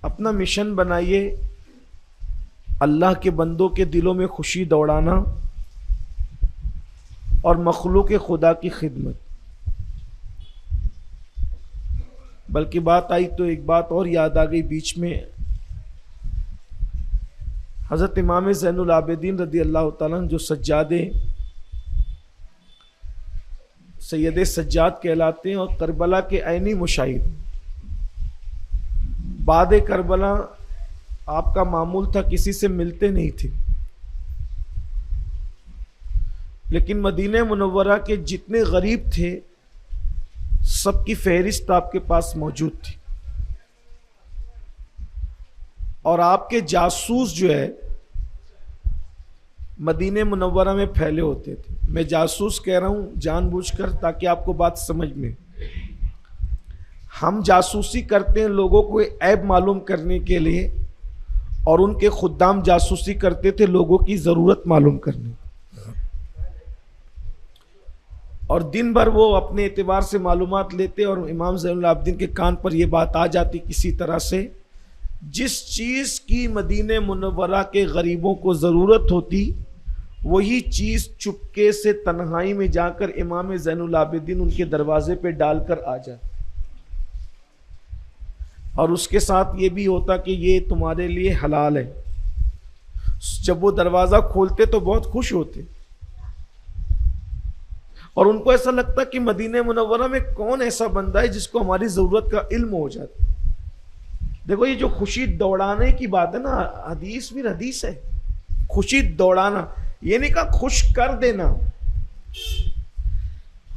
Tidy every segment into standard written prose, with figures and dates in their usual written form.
اپنا مشن بنائیے اللہ کے بندوں کے دلوں میں خوشی دوڑانا اور مخلوق خدا کی خدمت. بلکہ بات آئی تو ایک بات اور یاد آ گئی بیچ میں. حضرت امام زین العابدین رضی اللہ تعالیٰ عنہ جو سجادے سید سجاد کہلاتے ہیں اور کربلا کے عینی مشاہد. بعد کربلا آپ کا معمول تھا کسی سے ملتے نہیں تھے، لیکن مدینہ منورہ کے جتنے غریب تھے سب کی فہرست آپ کے پاس موجود تھی. اور آپ کے جاسوس جو ہے مدینہ منورہ میں پھیلے ہوتے تھے. میں جاسوس کہہ رہا ہوں جان بوجھ کر تاکہ آپ کو بات سمجھ میں. ہم جاسوسی کرتے ہیں لوگوں کو عیب معلوم کرنے کے لیے، اور ان کے خدام جاسوسی کرتے تھے لوگوں کی ضرورت معلوم کرنے. اور دن بھر وہ اپنے اعتبار سے معلومات لیتے اور امام زین العابدین کے کان پر یہ بات آ جاتی کسی طرح سے، جس چیز کی مدینہ منورہ کے غریبوں کو ضرورت ہوتی وہی چیز چپکے سے تنہائی میں جا کر امام زین العابدین ان کے دروازے پہ ڈال کر آ جاتے. اور اس کے ساتھ یہ بھی ہوتا کہ یہ تمہارے لیے حلال ہے. جب وہ دروازہ کھولتے تو بہت خوش ہوتے اور ان کو ایسا لگتا کہ مدینہ منورہ میں کون ایسا بندہ ہے جس کو ہماری ضرورت کا علم ہو جاتا. دیکھو یہ جو خوشی دوڑانے کی بات ہے نا، حدیث بھی حدیث ہے. خوشی دوڑانا یہ نہیں کہا خوش کر دینا.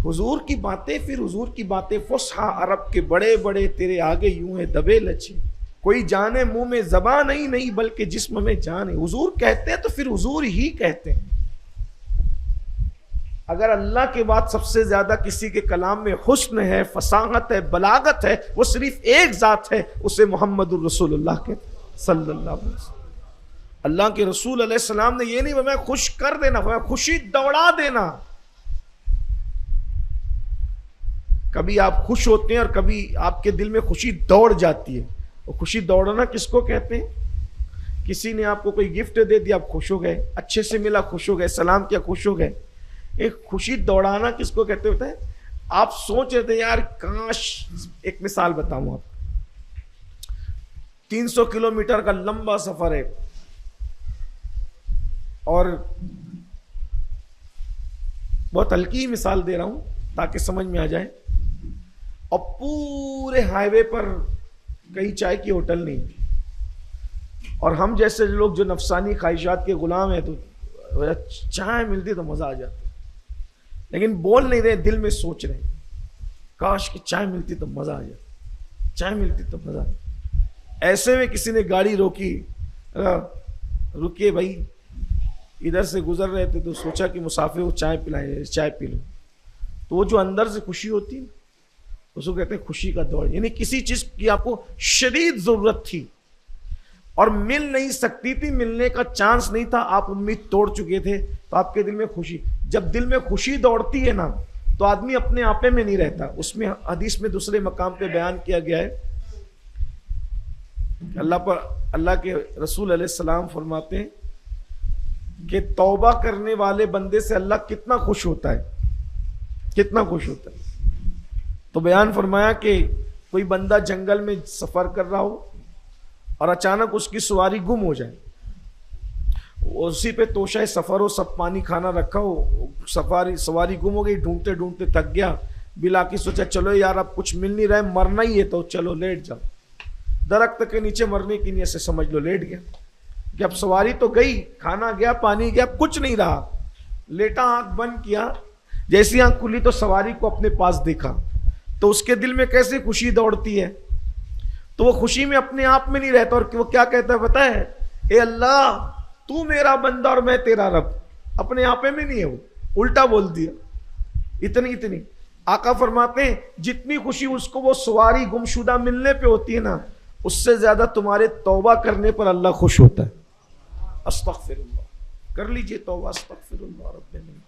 حضور کی باتیں، پھر حضور کی باتیں فصحا عرب کے بڑے بڑے تیرے آگے یوں ہے دبے لچے، کوئی جانے منہ میں زبان نہیں بلکہ جسم میں جان ہے. حضور کہتے ہیں تو پھر حضور ہی کہتے ہیں. اگر اللہ کے بعد سب سے زیادہ کسی کے کلام میں حسن ہے، فصاحت ہے، بلاغت ہے، وہ صرف ایک ذات ہے، اسے محمد الرسول اللہ کہتے ہیں صلی اللہ علیہ وسلم. اللہ کے رسول علیہ السلام نے یہ نہیں میں خوش کر دینا، میں خوشی دوڑا دینا. کبھی آپ خوش ہوتے ہیں اور کبھی آپ کے دل میں خوشی دوڑ جاتی ہے. وہ خوشی دوڑنا کس کو کہتے ہیں؟ کسی نے آپ کو کوئی گفٹ دے دیا آپ خوش ہو گئے، اچھے سے ملا خوش ہو گئے، سلام کیا خوش ہو گئے. ایک خوشی دوڑانا کس کو کہتے ہوتا ہے؟ آپ سوچ رہے تھے یار کاش، ایک مثال بتاؤں آپ، 300 کلومیٹر کا لمبا سفر ہے اور بہت ہلکی مثال دے رہا ہوں تاکہ سمجھ میں آ جائے، اور پورے ہائی وے پر کہیں چائے کی ہوٹل نہیں، اور ہم جیسے لوگ جو نفسانی خواہشات کے غلام ہیں تو چائے ملتی تو مزہ آ جاتا، لیکن بول نہیں رہے، دل میں سوچ رہے کاش کہ چائے ملتی تو مزہ آ جاتا، چائے ملتی تو مزہ آ جاتا. ایسے میں کسی نے گاڑی روکی، رکیے بھائی، ادھر سے گزر رہے تھے تو سوچا کہ مسافر کو چائے پلائے، چائے پی لو. تو وہ جو اندر سے خوشی ہوتی ہے اس کو کہتے ہیں خوشی کا دوڑ. یعنی کسی چیز کی آپ کو شدید ضرورت تھی اور مل نہیں سکتی تھی، ملنے کا چانس نہیں تھا، آپ امید توڑ چکے تھے، تو آپ کے دل میں خوشی. جب دل میں خوشی دوڑتی ہے نا تو آدمی اپنے آپے میں نہیں رہتا. اس میں حدیث میں دوسرے مقام پہ بیان کیا گیا ہے، اللہ کے رسول علیہ السلام فرماتے ہیں کہ توبہ کرنے والے بندے سے اللہ کتنا خوش ہوتا ہے، کتنا خوش ہوتا ہے. تو بیان فرمایا کہ کوئی بندہ جنگل میں سفر کر رہا ہو اور اچانک اس کی سواری گم ہو جائے، اسی پہ توشہ سفر ہو، سب پانی کھانا رکھا ہو، سواری گم ہو گئی، ڈھونڈتے ڈھونڈتے تھک گیا، بلا کے سوچا چلو یار اب کچھ مل نہیں رہا ہے، مرنا ہی ہے تو چلو لیٹ جاؤ. درخت کے نیچے مرنے کی نیت سے سمجھ لو لیٹ گیا کہ اب سواری تو گئی، کھانا گیا، پانی گیا، کچھ نہیں رہا. لیٹا، آنکھ بند کیا، جیسی آنکھ کھلی تو سواری کو اپنے پاس دیکھا تو اس کے دل میں کیسے خوشی دوڑتی ہے. تو وہ خوشی میں اپنے آپ میں نہیں رہتا اور وہ کیا کہتا ہے پتہ ہے؟ اے اللہ تو میرا بندہ اور میں تیرا رب. اپنے آپ میں نہیں ہے، وہ الٹا بول دیا. اتنی آقا فرماتے ہیں جتنی خوشی اس کو وہ سواری گمشدہ ملنے پہ ہوتی ہے نا، اس سے زیادہ تمہارے توبہ کرنے پر اللہ خوش ہوتا ہے. استغفر اللہ کر لیجئے توبہ، استغفر اللہ رب العالمین.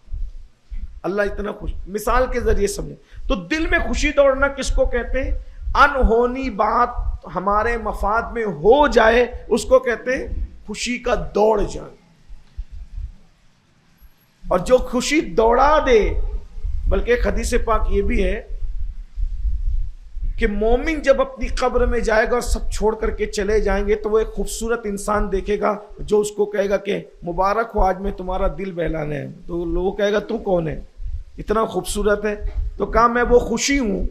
اللہ اتنا خوش. مثال کے ذریعے سمجھیں تو دل میں خوشی دوڑنا کس کو کہتے ہیں؟ انہونی بات ہمارے مفاد میں ہو جائے اس کو کہتے ہیں خوشی کا دوڑ جان. اور جو خوشی دوڑا دے، بلکہ ایک حدیث پاک یہ بھی ہے کہ مومن جب اپنی قبر میں جائے گا اور سب چھوڑ کر کے چلے جائیں گے تو وہ ایک خوبصورت انسان دیکھے گا جو اس کو کہے گا کہ مبارک ہو، آج میں تمہارا دل بہلانے ہے. تو وہ کہے گا تو کون ہے، اتنا خوبصورت ہے؟ تو کہا میں وہ خوشی ہوں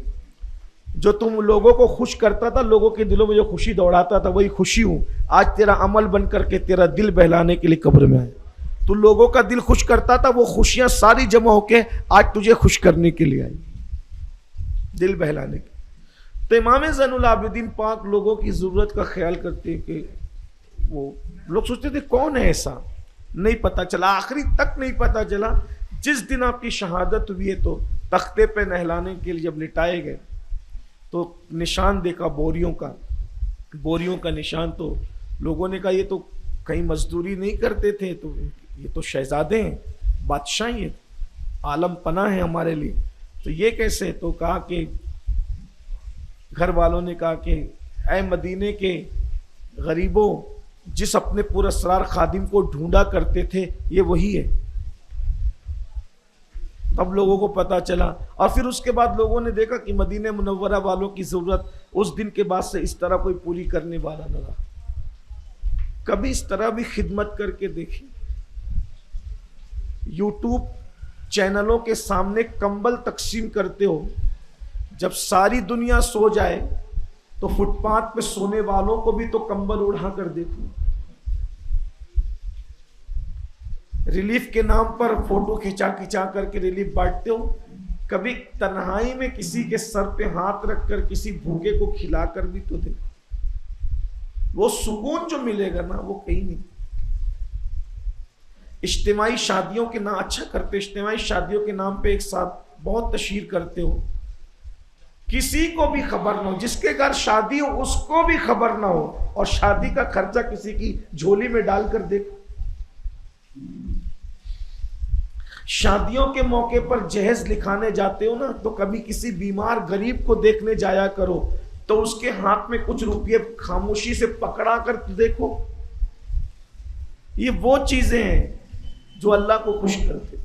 جو تم لوگوں کو خوش کرتا تھا، لوگوں کے دلوں میں جو خوشی دوڑاتا تھا وہی خوشی ہوں. آج تیرا عمل بن کر کے تیرا دل بہلانے کے لیے قبر میں آئے. تو لوگوں کا دل خوش کرتا تھا، وہ خوشیاں ساری جمع ہو کے آج تجھے خوش کرنے کے لیے آئی، دل بہلانے کے. تو امام زین العابدین پاک لوگوں کی ضرورت کا خیال کرتے کہ وہ لوگ سوچتے تھے کون ہے ایسا، نہیں پتا چلا، آخری تک نہیں پتا چلا. جس دن آپ کی شہادت ہوئی ہے تو تختے پہ نہلانے کے لیے جب لٹائے گئے تو نشان دیکھا بوریوں کا نشان. تو لوگوں نے کہا یہ تو کہیں مزدوری نہیں کرتے تھے، تو یہ تو شہزادے ہیں، بادشاہ ہیں، عالم پناہ ہے ہمارے لیے، تو یہ کیسے؟ تو کہا کہ گھر والوں نے کہا کہ اے مدینے کے غریبوں، جس اپنے پر اسرار خادم کو ڈھونڈا کرتے تھے یہ وہی ہے. تب لوگوں کو پتا چلا. اور پھر اس کے بعد لوگوں نے دیکھا کہ مدینہ منورہ والوں کی ضرورت اس دن کے بعد سے اس طرح کوئی پوری کرنے والا نہ رہا. کبھی اس طرح بھی خدمت کر کے دیکھی. یوٹیوب چینلوں کے سامنے کمبل تقسیم کرتے ہو، جب ساری دنیا سو جائے تو فٹ پاتھ پہ سونے والوں کو بھی تو کمبل اڑا کر دیکھو. ریلیف کے نام پر فوٹو کھچا کر کے ریلیف بانٹتے ہو. کبھی تنہائی میں کسی کے سر پہ ہاتھ رکھ کر کسی بھوکے کو کھلا کر بھی تو دیکھو. وہ سکون جو ملے گا نا وہ کہیں نہیں. اجتماعی شادیوں کے نام اچھا کرتے، اجتماعی شادیوں کے نام پہ ایک ساتھ بہت تشہیر کرتے ہو، کسی کو بھی خبر نہ ہو، جس کے گھر شادی ہو اس کو بھی خبر نہ ہو، اور شادی کا خرچہ کسی کی جھولی میں ڈال کر دیکھو. شادیوں کے موقع پر جہیز لکھانے جاتے ہو نا تو کبھی کسی بیمار غریب کو دیکھنے جایا کرو تو اس کے ہاتھ میں کچھ روپیے خاموشی سے پکڑا کر دیکھو. یہ وہ چیزیں ہیں جو اللہ کو خوش کرتے.